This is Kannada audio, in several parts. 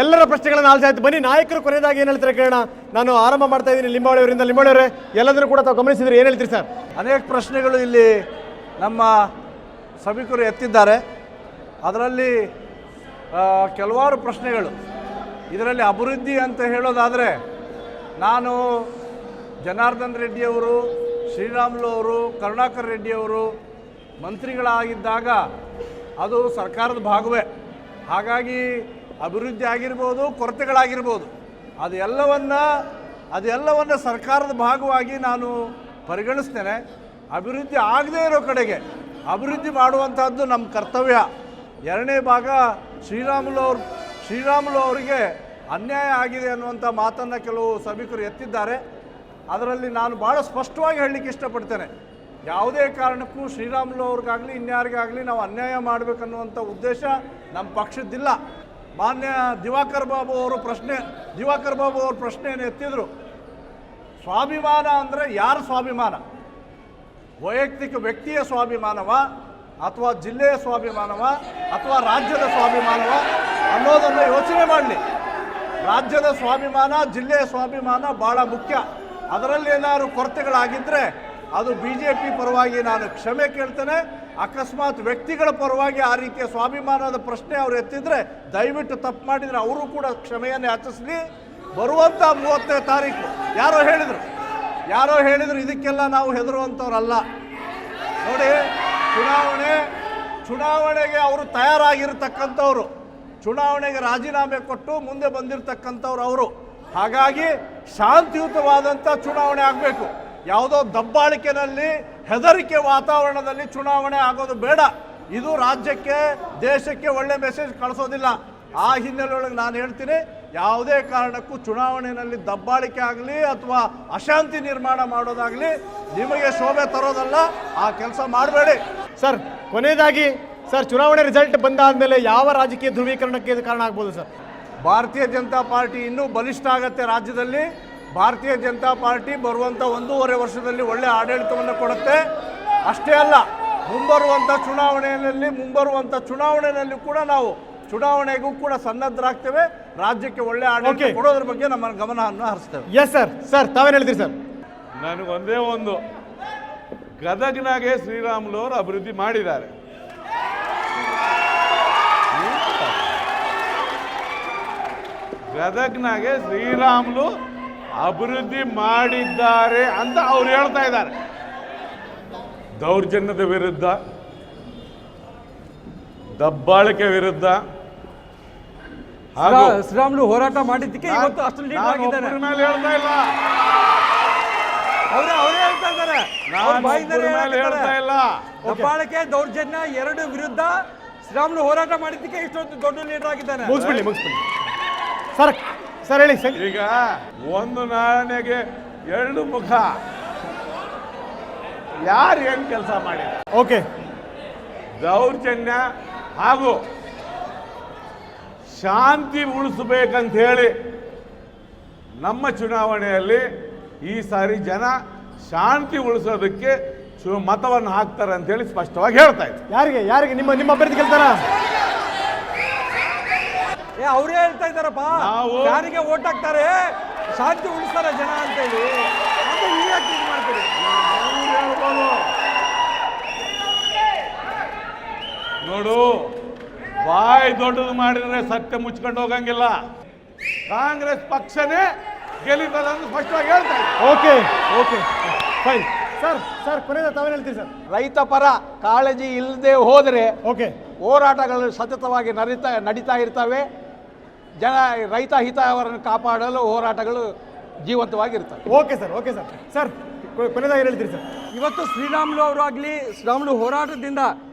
ಎಲ್ಲರ ಪ್ರಶ್ನೆಗಳನ್ನು ಆಲಿಸಾಯ್ತು. ಬನ್ನಿ ನಾಯಕರು ಕೊನೆಯದಾಗಿ ಏನು ಹೇಳ್ತಾರೆ ಕೇಳೋಣ. ನಾನು ಆರಂಭ ಮಾಡ್ತಾ ಇದ್ದೀನಿ ಲಿಂಬಾವಳಿ ಅವರಿಂದ. ಲಿಂಬಾವಳಿ ಅವರೇ, ಎಲ್ಲದನ್ನು ಕೂಡ ತಾವು ಗಮನಿಸಿದ್ರೆ ಏನು ಹೇಳ್ತೀರಿ ಸರ್? ಅನೇಕ ಪ್ರಶ್ನೆಗಳು ಇಲ್ಲಿ ನಮ್ಮ ಸಭಿಕರು ಎತ್ತಿದ್ದಾರೆ. ಅದರಲ್ಲಿ ಕೆಲವಾರು ಪ್ರಶ್ನೆಗಳು. ಇದರಲ್ಲಿ ಅಭಿವೃದ್ಧಿ ಅಂತ ಹೇಳೋದಾದರೆ, ನಾನು ಜನಾರ್ದನ್ ರೆಡ್ಡಿಯವರು, ಶ್ರೀರಾಮುಲು ಅವರು, ಕರುಣಾಕರ್ ರೆಡ್ಡಿಯವರು ಮಂತ್ರಿಗಳಾಗಿದ್ದಾಗ ಅದು ಸರ್ಕಾರದ ಭಾಗವೇ. ಹಾಗಾಗಿ ಅಭಿವೃದ್ಧಿ ಆಗಿರ್ಬೋದು, ಕೊರತೆಗಳಾಗಿರ್ಬೋದು, ಅದೆಲ್ಲವನ್ನು ಸರ್ಕಾರದ ಭಾಗವಾಗಿ ನಾನು ಪರಿಗಣಿಸ್ತೇನೆ. ಅಭಿವೃದ್ಧಿ ಆಗದೇ ಇರೋ ಕಡೆಗೆ ಅಭಿವೃದ್ಧಿ ಮಾಡುವಂಥದ್ದು ನಮ್ಮ ಕರ್ತವ್ಯ. ಎರಡನೇ ಭಾಗ, ಶ್ರೀರಾಮುಲು ಅವರಿಗೆ ಅನ್ಯಾಯ ಆಗಿದೆ ಅನ್ನುವಂಥ ಮಾತನ್ನು ಕೆಲವು ಸಭಿಕರು ಎತ್ತಿದ್ದಾರೆ. ಅದರಲ್ಲಿ ನಾನು ಭಾಳ ಸ್ಪಷ್ಟವಾಗಿ ಹೇಳಲಿಕ್ಕೆ ಇಷ್ಟಪಡ್ತೇನೆ. ಯಾವುದೇ ಕಾರಣಕ್ಕೂ ಶ್ರೀರಾಮುಲು ಅವ್ರಿಗಾಗಲಿ ಇನ್ಯಾರಿಗಾಗಲಿ ನಾವು ಅನ್ಯಾಯ ಮಾಡಬೇಕನ್ನುವಂಥ ಉದ್ದೇಶ ನಮ್ಮ ಪಕ್ಷದ್ದಿಲ್ಲ. ಮಾನ್ಯ ದಿವಾಕರ್ ಬಾಬು ಅವರು ಪ್ರಶ್ನೆಯನ್ನು ಎತ್ತಿದ್ರು. ಸ್ವಾಭಿಮಾನ ಅಂದರೆ ಯಾರ ಸ್ವಾಭಿಮಾನ? ವೈಯಕ್ತಿಕ ವ್ಯಕ್ತಿಯ ಸ್ವಾಭಿಮಾನವ, ಅಥವಾ ಜಿಲ್ಲೆಯ ಸ್ವಾಭಿಮಾನವ, ಅಥವಾ ರಾಜ್ಯದ ಸ್ವಾಭಿಮಾನವ ಅನ್ನೋದನ್ನು ಯೋಚನೆ ಮಾಡಲಿ. ರಾಜ್ಯದ ಸ್ವಾಭಿಮಾನ, ಜಿಲ್ಲೆಯ ಸ್ವಾಭಿಮಾನ ಭಾಳ ಮುಖ್ಯ. ಅದರಲ್ಲಿ ಏನಾದ್ರು ಕೊರತೆಗಳಾಗಿದ್ದರೆ ಅದು BJP ಪರವಾಗಿ ನಾನು ಕ್ಷಮೆ ಕೇಳ್ತೇನೆ. ಅಕಸ್ಮಾತ್ ವ್ಯಕ್ತಿಗಳ ಪರವಾಗಿ ಆ ರೀತಿಯ ಸ್ವಾಭಿಮಾನದ ಪ್ರಶ್ನೆ ಅವರು ಎತ್ತಿದ್ರೆ ದಯವಿಟ್ಟು ತಪ್ಪು ಮಾಡಿದರೆ ಅವರು ಕೂಡ ಕ್ಷಮೆಯನ್ನು ಯಾಚಿಸಲಿ. ಬರುವಂಥ 30ನೇ ತಾರೀಕು ಯಾರೋ ಹೇಳಿದರು ಇದಕ್ಕೆಲ್ಲ ನಾವು ಹೆದರುವಂಥವ್ರಲ್ಲ. ನೋಡಿ, ಚುನಾವಣೆಗೆ ಅವರು ತಯಾರಾಗಿರ್ತಕ್ಕಂಥವ್ರು, ಚುನಾವಣೆಗೆ ರಾಜೀನಾಮೆ ಕೊಟ್ಟು ಮುಂದೆ ಬಂದಿರತಕ್ಕಂಥವ್ರು ಅವರು. ಹಾಗಾಗಿ ಶಾಂತಿಯುತವಾದಂಥ ಚುನಾವಣೆ ಆಗಬೇಕು. ಯಾವುದೋ ದಬ್ಬಾಳಿಕೆನಲ್ಲಿ, ಹೆದರಿಕೆ ವಾತಾವರಣದಲ್ಲಿ ಚುನಾವಣೆ ಆಗೋದು ಬೇಡ. ಇದು ರಾಜ್ಯಕ್ಕೆ, ದೇಶಕ್ಕೆ ಒಳ್ಳೆ ಮೆಸೇಜ್ ಕಳಿಸೋದಿಲ್ಲ. ಆ ಹಿನ್ನೆಲೆಯೊಳಗೆ ನಾನು ಹೇಳ್ತೀನಿ, ಯಾವುದೇ ಕಾರಣಕ್ಕೂ ಚುನಾವಣೆಯಲ್ಲಿ ದಬ್ಬಾಳಿಕೆ ಆಗಲಿ ಅಥವಾ ಅಶಾಂತಿ ನಿರ್ಮಾಣ ಮಾಡೋದಾಗಲಿ ನಿಮಗೆ ಶೋಭೆ ತರೋದಲ್ಲ. ಆ ಕೆಲಸ ಮಾಡಬೇಡಿ. ಸರ್, ಕೊನೆಯದಾಗಿ ಸರ್, ಚುನಾವಣೆ ರಿಸಲ್ಟ್ ಬಂದಾದಮೇಲೆ ಯಾವ ರಾಜಕೀಯ ಧ್ರುವೀಕರಣಕ್ಕೆ ಇದು ಕಾರಣ ಆಗ್ಬೋದು ಸರ್? ಭಾರತೀಯ ಜನತಾ ಪಾರ್ಟಿ ಇನ್ನೂ ಬಲಿಷ್ಠ ಆಗುತ್ತೆ ರಾಜ್ಯದಲ್ಲಿ. ಭಾರತೀಯ ಜನತಾ ಪಾರ್ಟಿ ಬರುವಂಥ 1.5 ವರ್ಷದಲ್ಲಿ ಒಳ್ಳೆಯ ಆಡಳಿತವನ್ನು ಕೊಡುತ್ತೆ. ಅಷ್ಟೇ ಅಲ್ಲ, ಮುಂಬರುವಂಥ ಚುನಾವಣೆಯಲ್ಲಿ ಕೂಡ ನಾವು ಚುನಾವಣೆಗೂ ಕೂಡ ಸನ್ನದ್ಧರಾಗ್ತೇವೆ. ರಾಜ್ಯಕ್ಕೆ ಒಳ್ಳೆಯ ಆಡಳಿತ ಕೊಡೋದ್ರ ಬಗ್ಗೆ ನಮ್ಮ ಗಮನವನ್ನು ಹರಿಸ್ತೇವೆ. Yes sir. ಸರ್, ತಾವೇನು ಹೇಳ್ತೀರಿ ಸರ್? ನನಗೊಂದೇ ಒಂದು, ಗದಗ್ನಾಗೆ ಶ್ರೀರಾಮುಲು ಅವರು ಅಭಿವೃದ್ಧಿ ಮಾಡಿದ್ದಾರೆ. ಗದಗ್ನಾಗೆ ಶ್ರೀರಾಮುಲು ಅಭಿವೃದ್ಧಿ ಮಾಡಿದ್ದಾರೆ ಅಂತ ಅವ್ರು ಹೇಳ್ತಾ ಇದ್ದಾರೆ. ದೌರ್ಜನ್ಯದ ವಿರುದ್ಧ, ದಬ್ಬಾಳಿಕೆ ವಿರುದ್ಧ ಶ್ರೀರಾಮುಲು ಹೋರಾಟ ಮಾಡಿದ್ದಕ್ಕೆ ಇವತ್ತು ಅಷ್ಟು ಲೀಡ್ ಆಗಿದ್ದಾರೆ. ಹೇಳ್ತಾ ಇಲ್ಲ, ಅವರೇ ಹೇಳ್ತಾ ಇದ್ದಾರೆ. ಹೇಳ್ತಾ ಇಲ್ಲ. ದಬ್ಬಾಳಿಕೆ, ದೌರ್ಜನ್ಯ ಎರಡು ವಿರುದ್ಧ ಶ್ರೀರಾಮುಲು ಹೋರಾಟ ಮಾಡಿದ್ದಕ್ಕೆ ಇಷ್ಟೊಂದು ದೊಡ್ಡ ಲೀಡರ್ ಆಗಿದ್ದಾನೆ. ಮುಗಿಸ್ಬಿಡಿ. ಸರ್ ಹೇಳಿ. ಈಗ ಒಂದು ನಾಣ್ಯಗೆ 2 ಮುಖ. ಯಾರು ಏನು ಕೆಲಸ ಮಾಡಿದ್ದಾರೆ? ಓಕೆ. ದೌರ್ಜನ್ಯ ಹಾಗೂ ಶಾಂತಿ ಉಳಿಸಬೇಕಂತ ಹೇಳಿ ನಮ್ಮ ಚುನಾವಣೆಯಲ್ಲಿ ಈ ಸಾರಿ ಜನ ಶಾಂತಿ ಉಳಿಸೋದಕ್ಕೆ ಮತವನ್ನು ಹಾಕ್ತಾರೆ ಅಂತ ಹೇಳಿ ಸ್ಪಷ್ಟವಾಗಿ ಹೇಳ್ತಾ ಇದ್ದಾರೆ. ಯಾರಿಗೆ ನಿಮ್ಮ ಅಭ್ಯರ್ಥಿ ಗೆಲ್ತಾರ? ಅವರೇ ಹೇಳ್ತಾ ಇದ್ದಾರಪ್ಪ, ಯಾರಿಗೆ ಓಟ್ ಹಾಕ್ತಾರೆ, ಶಾಂತಿ ಉಳಿಸ್ತಾರೆ ಜನ ಅಂತೇಳಿ. ಮಾಡ್ತೀರಿ? ನೋಡು, ಬಾಯಿ ದೊಡ್ಡದು ಮಾಡಿದ್ರೆ ಸತ್ಯ ಮುಚ್ಕೊಂಡು ಹೋಗಂಗಿಲ್ಲ. ಕಾಂಗ್ರೆಸ್ ಪಕ್ಷನೇ ಗೆಲ್ಲಿತದಂತ ಸ್ಪಷ್ಟವಾಗಿ ಹೇಳ್ತಾ ಇದ್ದಾರೆ. Okay fine. ಸರ್ ಕೊನೆಯ ತಾವೇನು ಹೇಳ್ತೀರಿ ಸರ್? ರೈತ ಪರ ಕಾಳಜಿ ಇಲ್ಲದೆ ಹೋದರೆ ಹೋರಾಟಗಳು ಸತತವಾಗಿ ನಡೀತಾ ಇರ್ತವೆ. ರೈತ ಹಿತವರನ್ನು ಕಾಪಾಡಲು ಹೋರಾಟಗಳು ಜೀವಂತವಾಗಿರ್ತವೆ. ಓಕೆ ಸರ್ ಕೊನೆಯದಾಗಿ ಹೇಳ್ತೀರಿ ಸರ್? ಇವತ್ತು ಶ್ರೀರಾಮುಲು ಅವರಾಗಲಿ, ಶ್ರೀರಾಮುಲು ಹೋರಾಟದಿಂದ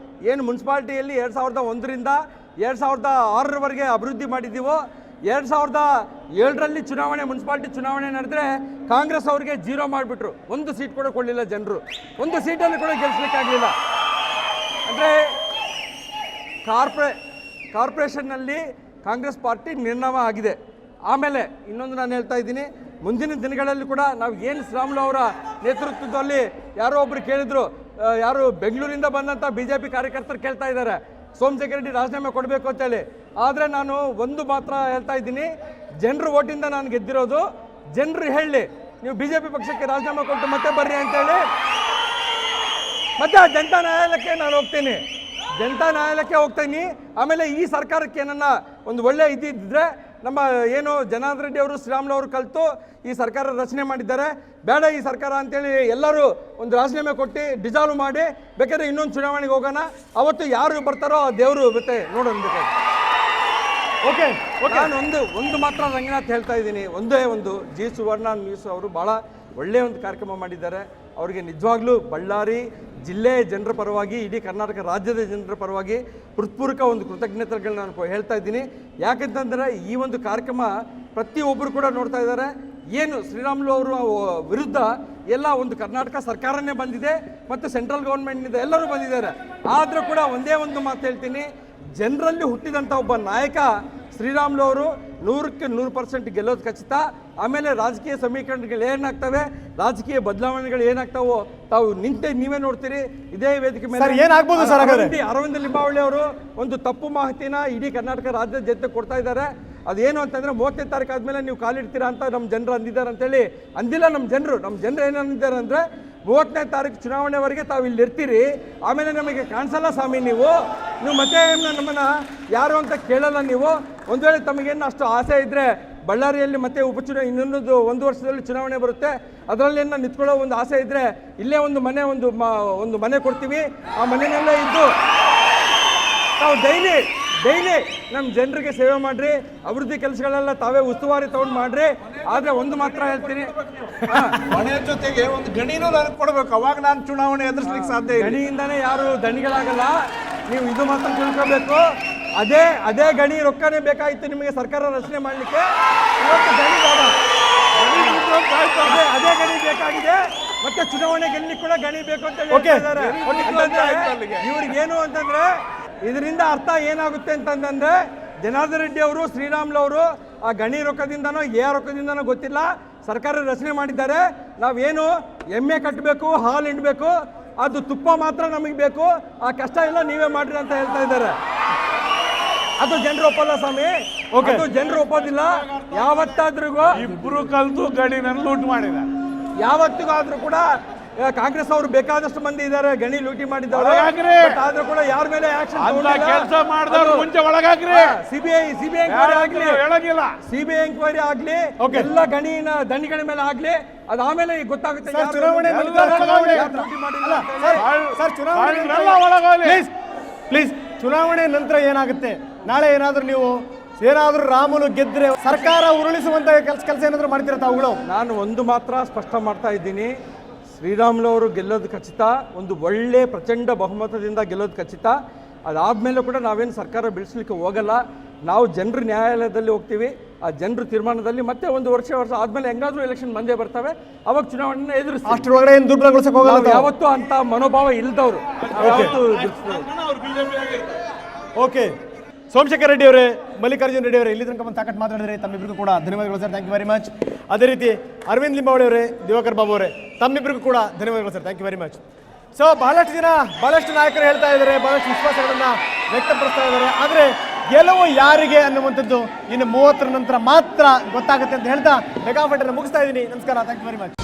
ಏನು ಮುನ್ಸಿಪಾಲ್ಟಿಯಲ್ಲಿ 2001ರಿಂದ 2006ರವರೆಗೆ ಅಭಿವೃದ್ಧಿ ಮಾಡಿದ್ದೀವೋ, 2007ರಲ್ಲಿ ಮುನ್ಸಿಪಾಲ್ಟಿ ಚುನಾವಣೆ ನಡೆದರೆ ಕಾಂಗ್ರೆಸ್ ಅವರಿಗೆ 0 ಮಾಡಿಬಿಟ್ರು. 1 ಸೀಟ್ ಕೂಡ ಕೊಡಲಿಲ್ಲ ಜನರು. 1 ಸೀಟನ್ನು ಕೂಡ ಗೆಲ್ಲಿಸಲಿಕ್ಕಾಗಲಿಲ್ಲ. ಅಂದರೆ ಕಾರ್ಪೊರೇಷನ್ನಲ್ಲಿ ಕಾಂಗ್ರೆಸ್ ಪಾರ್ಟಿ ನಿರ್ನಾಮ ಆಗಿದೆ. ಆಮೇಲೆ ಇನ್ನೊಂದು ನಾನು ಹೇಳ್ತಾ ಇದ್ದೀನಿ, ಮುಂದಿನ ದಿನಗಳಲ್ಲಿ ಕೂಡ ನಾವು ಏನು ಶ್ರೀರಾಮುಲು ಅವರ ನೇತೃತ್ವದಲ್ಲಿ ಯಾರೋ ಒಬ್ಬರು ಕೇಳಿದ್ರು, ಯಾರು ಬೆಂಗಳೂರಿಂದ ಬಂದಂಥ BJP ಕಾರ್ಯಕರ್ತರು ಕೇಳ್ತಾ ಇದ್ದಾರೆ, ಸೋಮಶೇಖರ್ ರೆಡ್ಡಿ ರಾಜೀನಾಮೆ ಕೊಡಬೇಕು ಅಂತೇಳಿ. ಆದರೆ ನಾನು ಒಂದು ಮಾತ್ರ ಹೇಳ್ತಾ ಇದ್ದೀನಿ, ಜನರು ಓಟಿಂದ ನಾನು ಗೆದ್ದಿರೋದು. ಜನರು ಹೇಳಿ ನೀವು BJP ಪಕ್ಷಕ್ಕೆ ರಾಜೀನಾಮೆ ಕೊಟ್ಟು ಮತ್ತೆ ಬರ್ರಿ ಅಂತೇಳಿ, ಮತ್ತೆ ಆ ಜನತಾ ನ್ಯಾಯಾಲಯಕ್ಕೆ ನಾನು ಹೋಗ್ತೀನಿ, ಜನತಾ ನ್ಯಾಯಾಲಯಕ್ಕೆ ಹೋಗ್ತೀನಿ. ಆಮೇಲೆ ಈ ಸರ್ಕಾರಕ್ಕೆ ನನ್ನ ಒಂದು ಒಳ್ಳೆ ಇದ್ದಿದ್ರೆ, ನಮ್ಮ ಏನು ಜನಾರ್ದನ್ ರೆಡ್ಡಿ ಅವರು ಶ್ರೀರಾಮುಲು ಅವರು ಕಲಿತು ಈ ಸರ್ಕಾರ ರಚನೆ ಮಾಡಿದ್ದಾರೆ, ಬೇಡ ಈ ಸರ್ಕಾರ ಅಂತೇಳಿ ಎಲ್ಲರೂ ಒಂದು ರಾಜೀನಾಮೆ ಕೊಟ್ಟು ಡಿಸಾಲ್ವ್ ಮಾಡಿ ಬೇಕಾದ್ರೆ ಇನ್ನೊಂದು ಚುನಾವಣೆಗೆ ಹೋಗೋಣ. ಅವತ್ತು ಯಾರು ಬರ್ತಾರೋ ಆ ದೇವರು ಮತ್ತೆ ನೋಡೋಣ ಬೇಕಾದ್ರೆ. ಓಕೆ ನಾನು ಒಂದು ಮಾತ್ರ ರಂಗನಾಥ್ ಹೇಳ್ತಾ ಇದ್ದೀನಿ, ಒಂದೇ ಒಂದು ಜಿ ಸುವರ್ಣ ನ್ಯೂಸ್ ಅವರು ಭಾಳ ಒಳ್ಳೆಯ ಒಂದು ಕಾರ್ಯಕ್ರಮ ಮಾಡಿದ್ದಾರೆ. ಅವರಿಗೆ ನಿಜವಾಗ್ಲೂ ಬಳ್ಳಾರಿ ಜಿಲ್ಲೆ ಜನರ ಪರವಾಗಿ, ಇಡೀ ಕರ್ನಾಟಕ ರಾಜ್ಯದ ಜನರ ಪರವಾಗಿ ಹೃತ್ಪೂರ್ವಕ ಒಂದು ಕೃತಜ್ಞತೆಗಳನ್ನ ನಾನು ಹೇಳ್ತಾ ಇದ್ದೀನಿ. ಯಾಕೆಂತಂದರೆ ಈ ಒಂದು ಕಾರ್ಯಕ್ರಮ ಪ್ರತಿಯೊಬ್ಬರು ಕೂಡ ನೋಡ್ತಾ ಇದ್ದಾರೆ. ಏನು ಶ್ರೀರಾಮುಲು ಅವರು ವಿರುದ್ಧ ಎಲ್ಲ ಒಂದು ಕರ್ನಾಟಕ ಸರ್ಕಾರನೇ ಬಂದಿದೆ ಮತ್ತು ಸೆಂಟ್ರಲ್ ಗೌರ್ಮೆಂಟ್ನಿಂದ ಎಲ್ಲರೂ ಬಂದಿದ್ದಾರೆ. ಆದರೂ ಕೂಡ ಒಂದೇ ಒಂದು ಮಾತು ಹೇಳ್ತೀನಿ, ಜನರಲ್ಲಿ ಹುಟ್ಟಿದಂಥ ಒಬ್ಬ ನಾಯಕ ಶ್ರೀರಾಮುಲು ಅವರು 100ಕ್ಕೆ 100% ಗೆಲ್ಲೋದು ಖಚಿತ. ಆಮೇಲೆ ರಾಜಕೀಯ ಸಮೀಕರಣಗಳು ಏನಾಗ್ತವೆ, ರಾಜಕೀಯ ಬದಲಾವಣೆಗಳು ಏನಾಗ್ತಾವೋ ತಾವು ನೀವೇ ನೋಡ್ತೀರಿ. ಇದೇ ವೇದಿಕೆ ಮೇಲೆ ಏನಾಗ್ಬೋದು ಸರ್? ಅರವಿಂದ ಲಿಂಬಾವಳಿ ಅವರು ಒಂದು ತಪ್ಪು ಮಾಹಿತಿನ ಇಡೀ ಕರ್ನಾಟಕ ರಾಜ್ಯದ ಜನತೆ ಕೊಡ್ತಾ ಇದ್ದಾರೆ. ಅದೇನು ಅಂತಂದ್ರೆ 30ನೇ ತಾರೀಕು ಆದಮೇಲೆ ನೀವು ಕಾಲಿಡ್ತೀರಾ ಅಂತ ನಮ್ಮ ಜನರು ಅಂದಿದ್ದಾರೆ ಅಂತೇಳಿ. ಅಂದಿಲ್ಲ ನಮ್ಮ ಜನರು ಏನು ಅಂದಿದ್ದಾರೆ ಅಂದರೆ 30ನೇ ತಾರೀಕು ಚುನಾವಣೆವರೆಗೆ ತಾವು ಇಲ್ಲಿ ಇರ್ತೀರಿ, ಆಮೇಲೆ ನಮಗೆ ಕಾಣಿಸಲ್ಲ ಸ್ವಾಮಿ, ನೀವು ಮತ್ತೆ ನಮ್ಮನ್ನು ಯಾರು ಅಂತ ಕೇಳಲ್ಲ. ನೀವು ಒಂದು ವೇಳೆ ತಮಗೇನು ಅಷ್ಟು ಆಸೆ ಇದ್ದರೆ ಬಳ್ಳಾರಿಯಲ್ಲಿ ಮತ್ತೆ ಇನ್ನೊಂದು 1 ವರ್ಷದಲ್ಲಿ ಚುನಾವಣೆ ಬರುತ್ತೆ, ಅದರಲ್ಲಿ ನಿಂತ್ಕೊಳ್ಳೋ ಒಂದು ಆಸೆ ಇದ್ದರೆ ಇಲ್ಲೇ ಒಂದು ಮನೆ ಕೊಡ್ತೀವಿ. ಆ ಮನೆಯಲ್ಲೇ ಇದ್ದು ತಾವು ಡೈಲಿ ನಮ್ಮ ಜನರಿಗೆ ಸೇವೆ ಮಾಡಿರಿ, ಅಭಿವೃದ್ಧಿ ಕೆಲಸಗಳೆಲ್ಲ ತಾವೇ ಉಸ್ತುವಾರಿ ತಗೊಂಡು ಮಾಡಿರಿ. ಆದರೆ ಒಂದು ಮಾತ್ರ ಹೇಳ್ತೀನಿ, ಮನೆಯ ಜೊತೆಗೆ ಒಂದು ಗಣಿನೂ ನನಗೆ ಕೊಡಬೇಕು, ಅವಾಗ ನಾನು ಚುನಾವಣೆ ಎದುರಿಸ್ಲಿಕ್ಕೆ ಸಾಧ್ಯ ಇಲ್ಲ. ಗಣಿಯಿಂದಾನೇ ಯಾರು ದಣಿಗಳಾಗಲ್ಲ, ನೀವು ಇದು ಮಾತ್ರ ತಿಳ್ಕೋಬೇಕು. ಅದೇ ಗಣಿ ರೊಕ್ಕನೇ ಬೇಕಾಗಿತ್ತು ನಿಮಗೆ ಸರ್ಕಾರ ರಚನೆ ಮಾಡಲಿಕ್ಕೆ. ಇವತ್ತು ಗಣಿ ಬೇಡ, ಅದೇ ಗಣಿ ಬೇಕಾಗಿದೆ. ಮತ್ತೆ ಚುನಾವಣೆ ಗೆಲ್ಲಲಿಕ್ಕೆ ಕೂಡ ಗಣಿ ಬೇಕು ಅಂತ ಹೇಳ್ತಿದ್ದಾರೆ. ಇವ್ರಿಗೇನು ಅಂತಂದ್ರೆ ಇದರಿಂದ ಅರ್ಥ ಏನಾಗುತ್ತೆ ಅಂತಂದ್ರೆ, ಜನಾರ್ದನ್ ರೆಡ್ಡಿ ಅವರು ಶ್ರೀರಾಮುಲು ಅವರು ಆ ಗಣಿ ರೊಕ್ಕದಿಂದನೋ ರೊಕ್ಕದಿಂದನೋ ಗೊತ್ತಿಲ್ಲ ಸರ್ಕಾರ ರಚನೆ ಮಾಡಿದ್ದಾರೆ. ನಾವೇನು ಎಮ್ಮೆ ಕಟ್ಟಬೇಕು, ಹಾಲು ಹಿಂಡಬೇಕು, ಅದು ತುಪ್ಪ ಮಾತ್ರ ನಮಗೆ ಬೇಕು, ಆ ಕಷ್ಟ ಎಲ್ಲ ನೀವೇ ಮಾಡ್ರಿ ಅಂತ ಹೇಳ್ತಾ ಇದ್ದಾರೆ. ಅದು ಜನರು ಒಪ್ಪಲ್ಲ ಸ್ವಾಮಿ, ಅದು ಜನರು ಒಪ್ಪೋದಿಲ್ಲ. ಯಾವತ್ತಾದ್ರೂ ಇಬ್ರು ಕಲ್ತು ಗಣಿನ ಲೂಟ್ ಮಾಡಿದ, ಯಾವತ್ತಿಗಾದ್ರೂ ಕೂಡ ಕಾಂಗ್ರೆಸ್ ಅವರು ಬೇಕಾದಷ್ಟು ಮಂದಿ ಇದ್ದಾರೆ ಗಣಿ ಲೂಟಿ ಮಾಡಿದ್ದಾರೆ. ಆದ್ರೂ ಕೂಡ ಯಾರ ಮೇಲೆ ಆಕ್ಷನ್ ಕೆಲಸ ಮಾಡಿದವರು ಮುಂಚೆ ಒಳಗಾಗ್ರಿ. ಸಿಬಿಐ ಎಂಕ್ವೈರಿ ಆಗ್ಲಿ, ಎಲ್ಲ ದಂಡಿಗಳ ಮೇಲೆ ಆಗ್ಲಿ, ಅದಾದ್ಮೇಲೆ ಗೊತ್ತಾಗುತ್ತೆ ಪ್ಲೀಸ್. ಚುನಾವಣೆ ನಂತರ ಏನಾಗುತ್ತೆ, ನಾಳೆ ಏನಾದ್ರೂ ರಾಮುಲು ಗೆದ್ರೆ ಸರ್ಕಾರ ಉರುಳಿಸುವಂತ ಕೆಲಸ ಏನಾದ್ರು ಮಾಡ್ತೀರಾ ತಾವುಗಳು? ನಾನು ಒಂದು ಮಾತ್ರ ಸ್ಪಷ್ಟ ಮಾಡ್ತಾ ಇದ್ದೀನಿ, ಶ್ರೀರಾಮುಲು ಅವರು ಗೆಲ್ಲೋದು ಖಚಿತ, ಒಂದು ಒಳ್ಳೆ ಪ್ರಚಂಡ ಬಹುಮತದಿಂದ ಗೆಲ್ಲೋದು ಖಚಿತ. ಅದಾದಮೇಲೆ ಕೂಡ ನಾವೇನು ಸರ್ಕಾರ ಬೆಳೆಸಲಿಕ್ಕೆ ಹೋಗಲ್ಲ, ನಾವು ಜನರು ನ್ಯಾಯಾಲಯದಲ್ಲಿ ಹೋಗ್ತೀವಿ. ಆ ಜನರು ತೀರ್ಮಾನದಲ್ಲಿ ಮತ್ತೆ ಒಂದು ವರ್ಷ ಆದಮೇಲೆ ಹೆಂಗಾದ್ರೂ ಎಲೆಕ್ಷನ್ ಬಂದೇ ಬರ್ತವೆ, ಅವಾಗ ಚುನಾವಣೆ ಎದುರಿಸ್ತೀವಿ. ಅಷ್ಟರೊಳಗಡೆ ಏನು ದುರ್ಬಲಗೊಳಿಸಕ್ಕೆ ಹೋಗಲ್ಲ. ಯಾವತ್ತೂ ಅಂತ ಮನೋಭಾವ ಇಲ್ದವರು. ಓಕೆ, ಸೋಮಶೇಖರ್ ರೆಡ್ಡಿ ಅವರೇ, ಮಲ್ಲಿಕಾರ್ಜುನ್ ರೆಡ್ಡಿ ಅವರೇ, ಇಲ್ಲಿ ತನಕ ಬಂದು ತಾಕಟ್ಟು ಮಾತಾಡಿದ್ರೆ ತಮ್ಮಿಬ್ಬರಿಗೂ ಕೂಡ ಧನ್ಯವಾದಗಳು sir, thank you very much. ಅದೇ ರೀತಿ ಅರವಿಂದ್ ಲಿಂಬಾವಳಿ ಅವರೇ, ದಿವಾಕರ್ ಬಾಬು ಅವರೇ, ತಮ್ಮಿಬ್ಬರಿಗೂ ಕೂಡ ಧನ್ಯವಾದಗಳು sir, thank you very much. So ಬಹಳಷ್ಟು ನಾಯಕರು ಹೇಳ್ತಾ ಇದ್ದಾರೆ, ಬಹಳಷ್ಟು ವಿಶ್ವಾಸಗಳನ್ನು ವ್ಯಕ್ತಪಡಿಸ್ತಾ ಇದ್ದಾರೆ. ಆದರೆ ಗೆಲುವು ಯಾರಿಗೆ ಅನ್ನುವಂಥದ್ದು ಇನ್ನು 30ರ ನಂತರ ಮಾತ್ರ ಗೊತ್ತಾಗುತ್ತೆ ಅಂತ ಹೇಳ್ತಾ ಮೆಗಾ ಫೈಟನ್ನು ಮುಗಿಸ್ತಾ ಇದ್ದೀನಿ. ನಮಸ್ಕಾರ, ಥ್ಯಾಂಕ್ ಯು ವೆರಿ ಮಚ್.